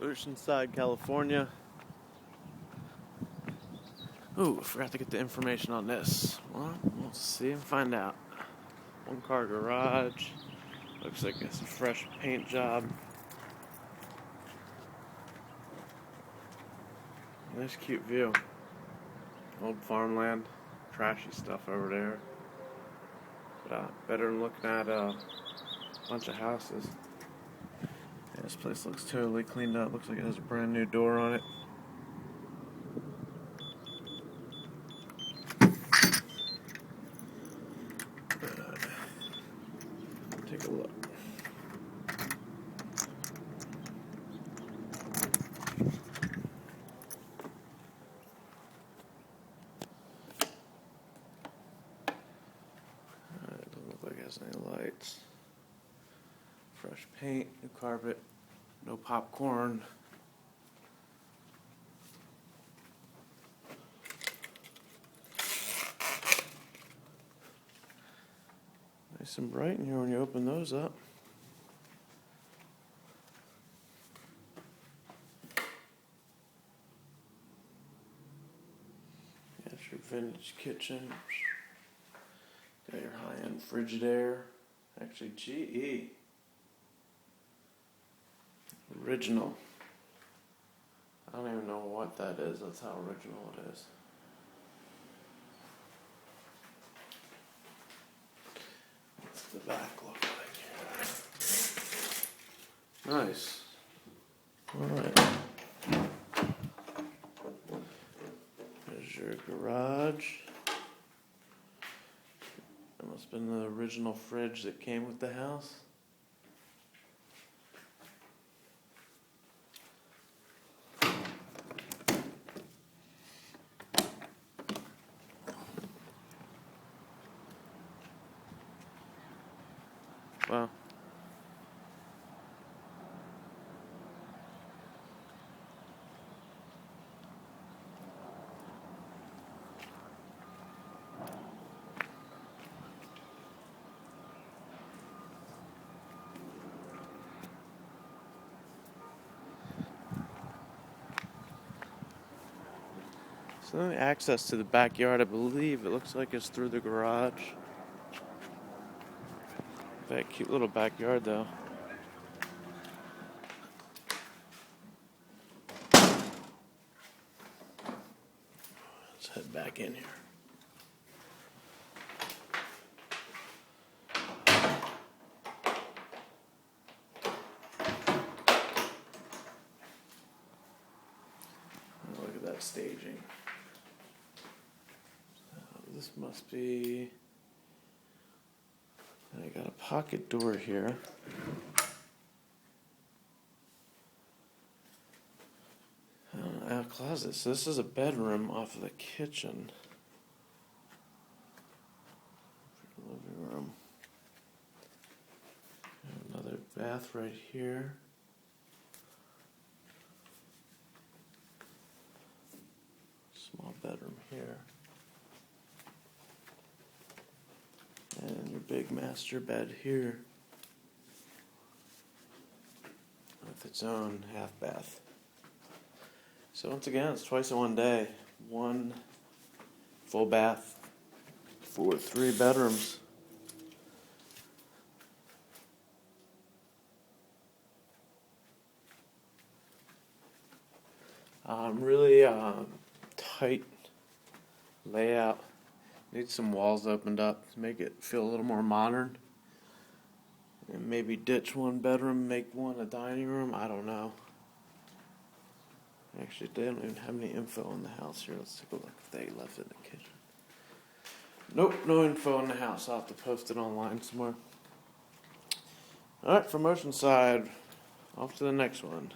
Oceanside, California. Ooh, I forgot to get the information on this. Well, we'll see and find out. One car garage. Looks like it's a fresh paint job. Nice cute view. Old farmland. Trashy stuff over there. But better than looking at a bunch of houses. Yeah, this place looks totally cleaned up. Looks like it has a brand new door on it. Take a look. It doesn't look like it has any lights. Fresh paint, new carpet, no popcorn. Nice and bright in here when you open those up. That's your vintage kitchen. Got your high-end Frigidaire. Actually, GE. Original. I don't even know what that is. That's how original it is. What's the back look like? Nice. Alright. There's your garage. That must have been the original fridge that came with the house. Wow. So the only access to the backyard, I believe, it looks like it's through the garage. That cute little backyard, though. Let's head back in here. Look at that staging. This must be... I got a pocket door here. A closet. So this is a bedroom off of the kitchen. Living room. Another bath right here. Small bedroom here. And your big master bed here with its own half bath. So once again, it's twice in one day. One full bath for 3 bedrooms. Really tight layout. Need some walls opened up to make it feel a little more modern. And maybe ditch one bedroom, make one a dining room. I don't know. Actually, they don't even have any info on the house here. Let's take a look if they left it in the kitchen. Nope, no info on the house. I'll have to post it online somewhere. Alright, from Oceanside, off to the next one.